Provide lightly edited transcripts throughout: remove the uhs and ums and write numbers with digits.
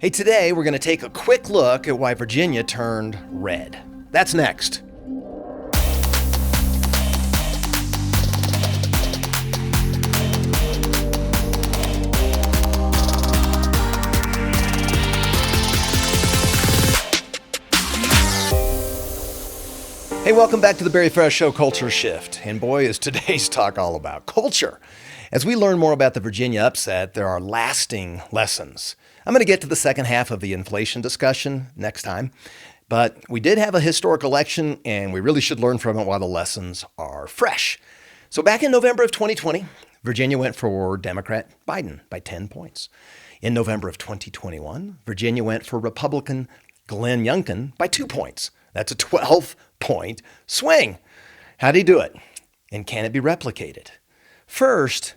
Hey, today we're going to take a quick look at why Virginia turned red. That's next. Hey, welcome back to the Barry Farah Show Culture Shift. And boy, is today's talk all about culture. As we learn more about the Virginia upset, there are lasting lessons. I'm going to get to the second half of the inflation discussion next time. But we did have a historic election, and we really should learn from it while the lessons are fresh. So back in November of 2020, Virginia went for Democrat Biden by 10 points. In November of 2021, Virginia went for Republican Glenn Youngkin by 2 points. That's a 12-point swing. How'd he do it? And can it be replicated? First,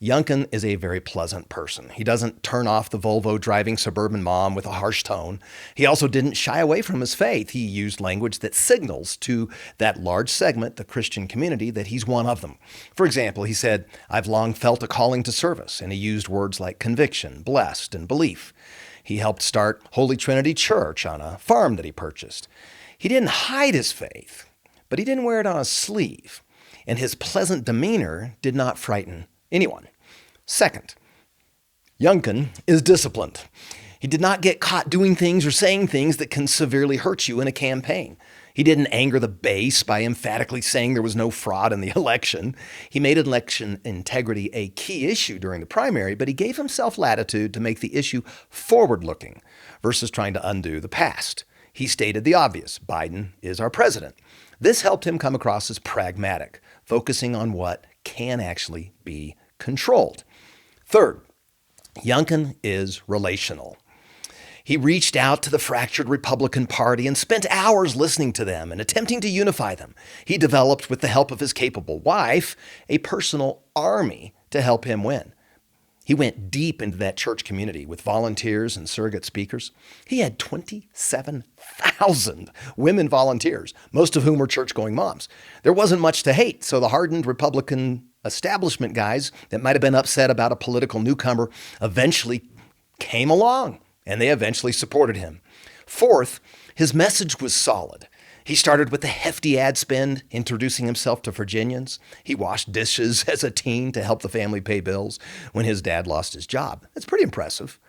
Youngkin is a very pleasant person. He doesn't turn off the Volvo driving suburban mom with a harsh tone. He also didn't shy away from his faith. He used language that signals to that large segment, the Christian community, that he's one of them. For example, he said, "I've long felt a calling to service," and he used words like conviction, blessed, and belief. He helped start Holy Trinity Church on a farm that he purchased. He didn't hide his faith, but he didn't wear it on his sleeve. And his pleasant demeanor did not frighten anyone. Second, Youngkin is disciplined. He did not get caught doing things or saying things that can severely hurt you in a campaign. He didn't anger the base by emphatically saying there was no fraud in the election. He made election integrity a key issue during the primary, but he gave himself latitude to make the issue forward-looking versus trying to undo the past. He stated the obvious: Biden is our president. This helped him come across as pragmatic, focusing on what can actually be controlled. Third, Youngkin is relational. He reached out to the fractured Republican Party and spent hours listening to them and attempting to unify them. He developed, with the help of his capable wife, a personal army to help him win. He went deep into that church community with volunteers and surrogate speakers. He had 27,000 women volunteers, most of whom were church-going moms. There wasn't much to hate, so the hardened Republican establishment guys that might have been upset about a political newcomer eventually came along, and they eventually supported him. Fourth, his message was solid. He started with a hefty ad spend, introducing himself to Virginians. He washed dishes as a teen to help the family pay bills when his dad lost his job. That's pretty impressive.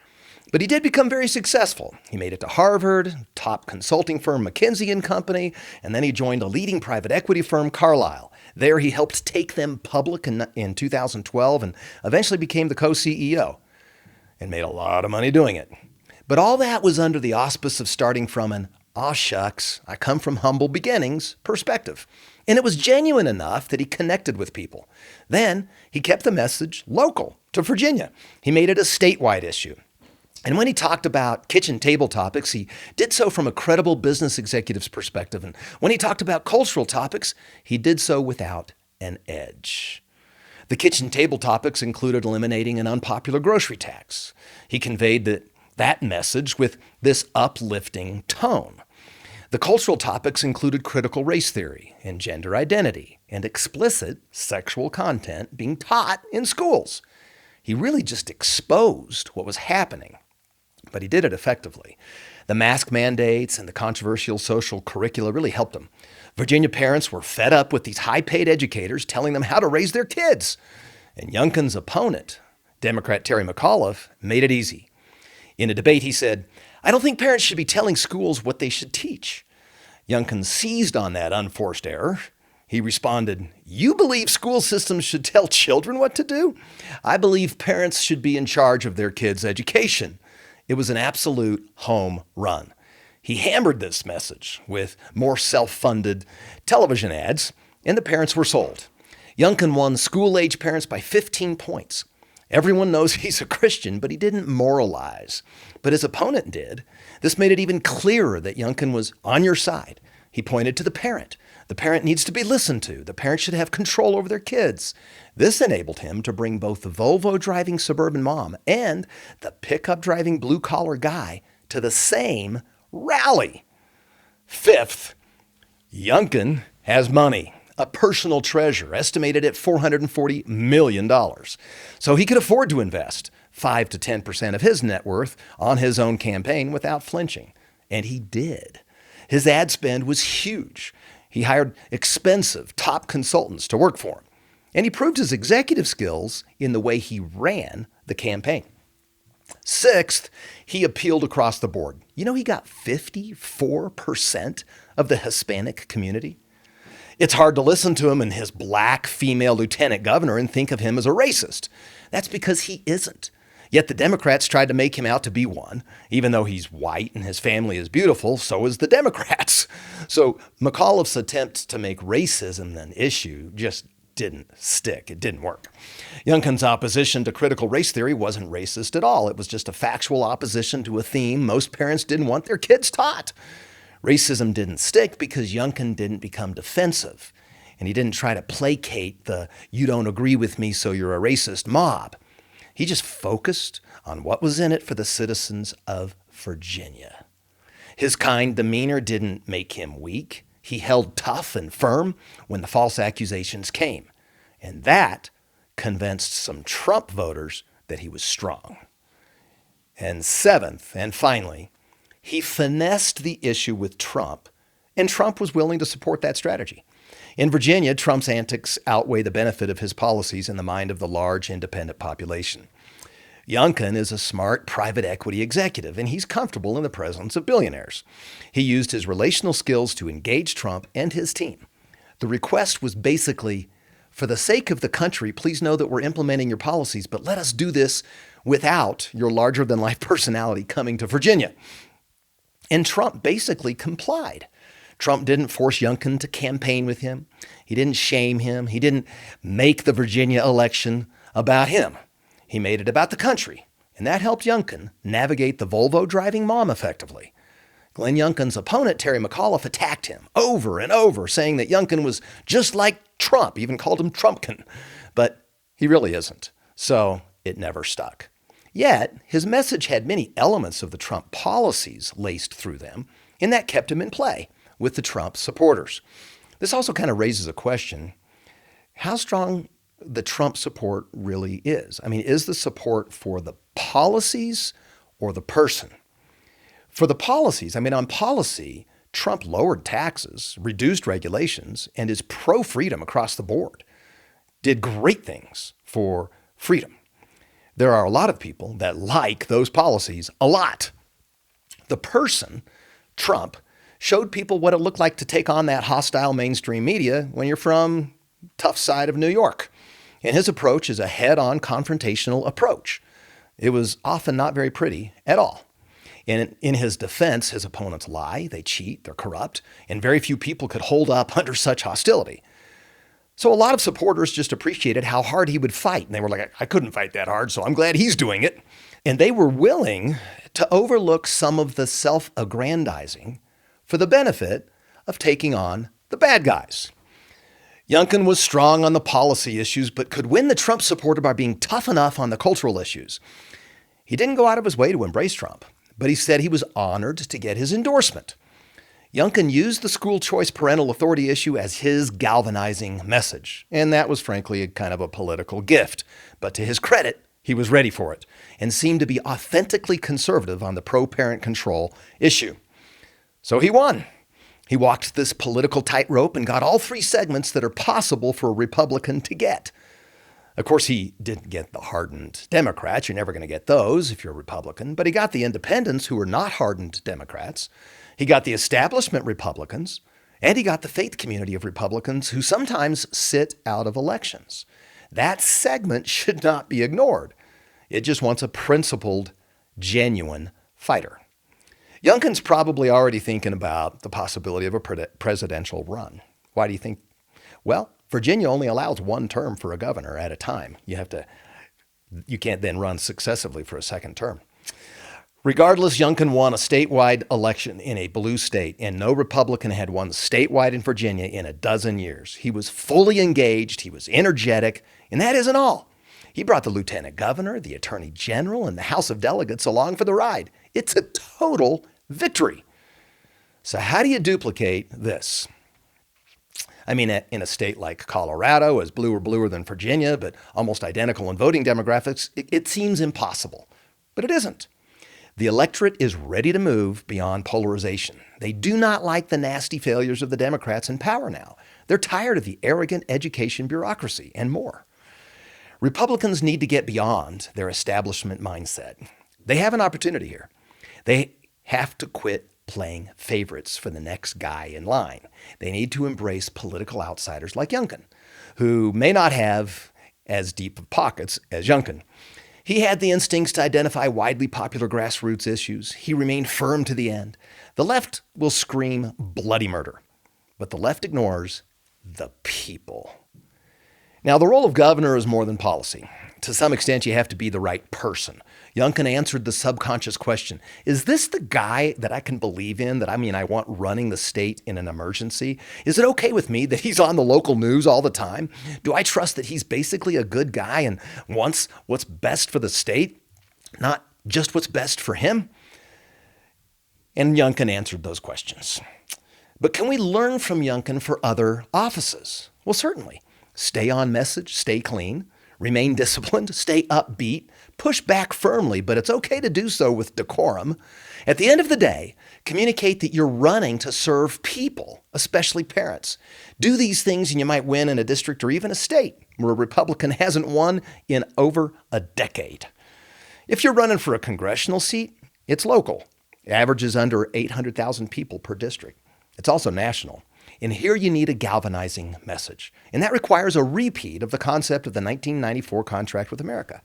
But he did become very successful. He made it to Harvard, top consulting firm McKinsey & Company, and then he joined a leading private equity firm, Carlyle. There he helped take them public in 2012 and eventually became the co-CEO and made a lot of money doing it. But all that was under the auspice of starting from an "aw shucks, I come from humble beginnings" perspective. And it was genuine enough that he connected with people. Then he kept the message local to Virginia. He made it a statewide issue. And when he talked about kitchen table topics, he did so from a credible business executive's perspective. And when he talked about cultural topics, he did so without an edge. The kitchen table topics included eliminating an unpopular grocery tax. He conveyed that message with this uplifting tone. The cultural topics included critical race theory and gender identity and explicit sexual content being taught in schools. He really just exposed what was happening, but he did it effectively. The mask mandates and the controversial social curricula really helped him. Virginia parents were fed up with these high-paid educators telling them how to raise their kids. And Youngkin's opponent, Democrat Terry McAuliffe, made it easy. In a debate, he said, "I don't think parents should be telling schools what they should teach." Youngkin seized on that unforced error. He responded, "You believe school systems should tell children what to do? I believe parents should be in charge of their kids' education." It was an absolute home run. He hammered this message with more self-funded television ads, and the parents were sold. Youngkin won school-age parents by 15 points. Everyone knows he's a Christian, but he didn't moralize. But his opponent did. This made it even clearer that Youngkin was on your side. He pointed to the parent. The parent needs to be listened to. The parent should have control over their kids. This enabled him to bring both the Volvo driving suburban mom and the pickup driving blue collar guy to the same rally. Fifth, Youngkin has money. A personal treasure estimated at $440 million. So he could afford to invest. 5 to 10% of his net worth on his own campaign without flinching. And he did. His ad spend was huge. He hired expensive top consultants to work for him. And he proved his executive skills in the way he ran the campaign. Sixth, he appealed across the board. You know, he got 54% of the Hispanic community. It's hard to listen to him and his black female lieutenant governor and think of him as a racist. That's because he isn't. Yet the Democrats tried to make him out to be one. Even though he's white and his family is beautiful, so is the Democrats. So McAuliffe's attempt to make racism an issue just didn't stick. It didn't work. Youngkin's opposition to critical race theory wasn't racist at all. It was just a factual opposition to a theme most parents didn't want their kids taught. Racism didn't stick because Youngkin didn't become defensive, and he didn't try to placate the "you don't agree with me, so you're a racist" mob. He just focused on what was in it for the citizens of Virginia. His kind demeanor didn't make him weak. He held tough and firm when the false accusations came. And that convinced some Trump voters that he was strong. And seventh, and finally, he finessed the issue with Trump, and Trump was willing to support that strategy. In Virginia, Trump's antics outweigh the benefit of his policies in the mind of the large independent population. Youngkin is a smart private equity executive, and he's comfortable in the presence of billionaires. He used his relational skills to engage Trump and his team. The request was basically, for the sake of the country, please know that we're implementing your policies, but let us do this without your larger-than-life personality coming to Virginia. And Trump basically complied. Trump didn't force Youngkin to campaign with him. He didn't shame him. He didn't make the Virginia election about him. He made it about the country, and that helped Youngkin navigate the Volvo-driving mom effectively. Glenn Youngkin's opponent, Terry McAuliffe, attacked him over and over, saying that Youngkin was just like Trump, even called him Trumpkin. But he really isn't, so it never stuck. Yet, his message had many elements of the Trump policies laced through them, and that kept him in play with the Trump supporters. This also kind of raises a question: how strong the Trump support really is. I mean, is the support for the policies or the person? For the policies, on policy, Trump lowered taxes, reduced regulations, and is pro-freedom across the board. Did great things for freedom. There are a lot of people that like those policies a lot. The person, Trump, showed people what it looked like to take on that hostile mainstream media when you're from tough side of New York. And his approach is a head-on confrontational approach. It was often not very pretty at all. And in his defense, his opponents lie, they cheat, they're corrupt, and very few people could hold up under such hostility. So a lot of supporters just appreciated how hard he would fight. And they were like, I couldn't fight that hard, so I'm glad he's doing it. And they were willing to overlook some of the self-aggrandizing for the benefit of taking on the bad guys. Youngkin was strong on the policy issues, but could win the Trump supporter by being tough enough on the cultural issues. He didn't go out of his way to embrace Trump, but he said he was honored to get his endorsement. Youngkin used the school choice parental authority issue as his galvanizing message, and that was frankly a kind of a political gift. But to his credit, he was ready for it and seemed to be authentically conservative on the pro-parent control issue. So he won. He walked this political tightrope and got all three segments that are possible for a Republican to get. Of course, he didn't get the hardened Democrats. You're never going to get those if you're a Republican. But he got the independents who are not hardened Democrats. He got the establishment Republicans. And he got the faith community of Republicans who sometimes sit out of elections. That segment should not be ignored. It just wants a principled, genuine fighter. Youngkin's probably already thinking about the possibility of a presidential run. Why do you think? Well, Virginia only allows one term for a governor at a time. You can't then run successively for a second term. Regardless, Youngkin won a statewide election in a blue state, and no Republican had won statewide in Virginia in a dozen years. He was fully engaged, he was energetic, and that isn't all. He brought the lieutenant governor, the attorney general, and the House of Delegates along for the ride. It's a total victory. So how do you duplicate this? I mean, in a state like Colorado, as blue or bluer than Virginia, but almost identical in voting demographics, it seems impossible. But it isn't. The electorate is ready to move beyond polarization. They do not like the nasty failures of the Democrats in power now. They're tired of the arrogant education bureaucracy and more. Republicans need to get beyond their establishment mindset. They have an opportunity here. They have to quit playing favorites for the next guy in line. They need to embrace political outsiders like Youngkin, who may not have as deep of pockets as Youngkin. He had the instincts to identify widely popular grassroots issues. He remained firm to the end. The left will scream bloody murder, but the left ignores the people. Now, the role of governor is more than policy. To some extent, you have to be the right person. Youngkin answered the subconscious question, is this the guy that I can believe in, that I want running the state in an emergency? Is it okay with me that he's on the local news all the time? Do I trust that he's basically a good guy and wants what's best for the state, not just what's best for him? And Youngkin answered those questions. But can we learn from Youngkin for other offices? Well, certainly. Stay on message, stay clean, remain disciplined, stay upbeat, push back firmly, but it's okay to do so with decorum. At the end of the day, communicate that you're running to serve people, especially parents. Do these things and you might win in a district or even a state where a Republican hasn't won in over a decade. If you're running for a congressional seat, it's local. It averages under 800,000 people per district. It's also national. And here you need a galvanizing message. And that requires a repeat of the concept of the 1994 contract with America.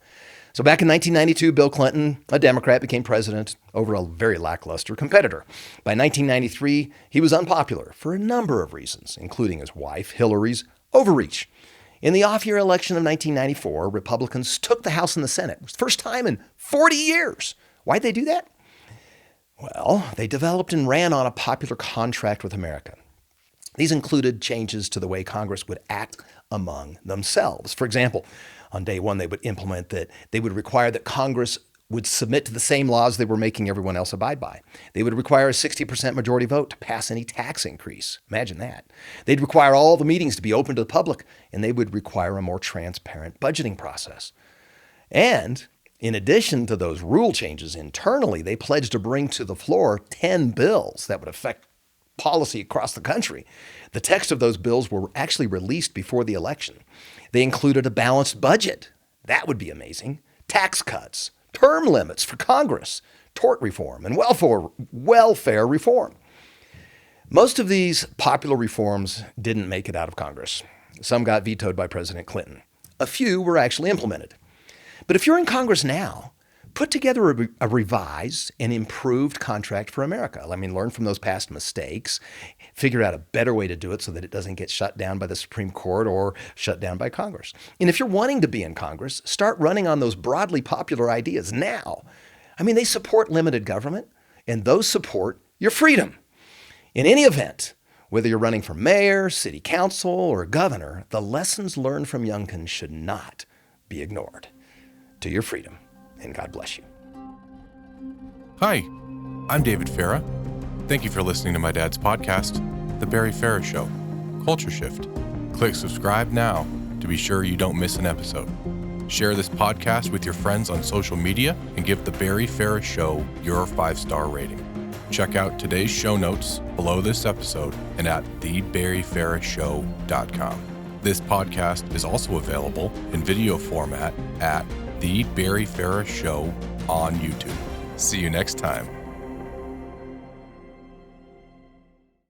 So back in 1992, Bill Clinton, a Democrat, became president over a very lackluster competitor. By 1993, he was unpopular for a number of reasons, including his wife, Hillary's overreach. In the off-year election of 1994, Republicans took the House and the Senate. It was the first time in 40 years. Why'd they do that? Well, they developed and ran on a popular contract with America. These included changes to the way Congress would act among themselves. For example, on day one, they would implement that they would require that Congress would submit to the same laws they were making everyone else abide by. They would require a 60% majority vote to pass any tax increase. Imagine that. They'd require all the meetings to be open to the public, and they would require a more transparent budgeting process. And in addition to those rule changes internally, they pledged to bring to the floor 10 bills that would affect policy across the country. The text of those bills were actually released before the election. They included a balanced budget. That would be amazing. Tax cuts, term limits for Congress, tort reform, and welfare reform. Most of these popular reforms didn't make it out of Congress. Some got vetoed by President Clinton. A few were actually implemented. But if you're in Congress now, put together a revised and improved contract for America. Learn from those past mistakes, figure out a better way to do it so that it doesn't get shut down by the Supreme Court or shut down by Congress. And if you're wanting to be in Congress, start running on those broadly popular ideas now. They support limited government, and those support your freedom. In any event, whether you're running for mayor, city council, or governor, the lessons learned from Youngkin should not be ignored. To your freedom. And God bless you. Hi, I'm David Farah. Thank you for listening to my dad's podcast, The Barry Farah Show, Culture Shift. Click subscribe now to be sure you don't miss an episode. Share this podcast with your friends on social media and give The Barry Farah Show your 5-star rating. Check out today's show notes below this episode and at thebarryfarahshow.com. This podcast is also available in video format at The Barry Farah Show on YouTube. See you next time.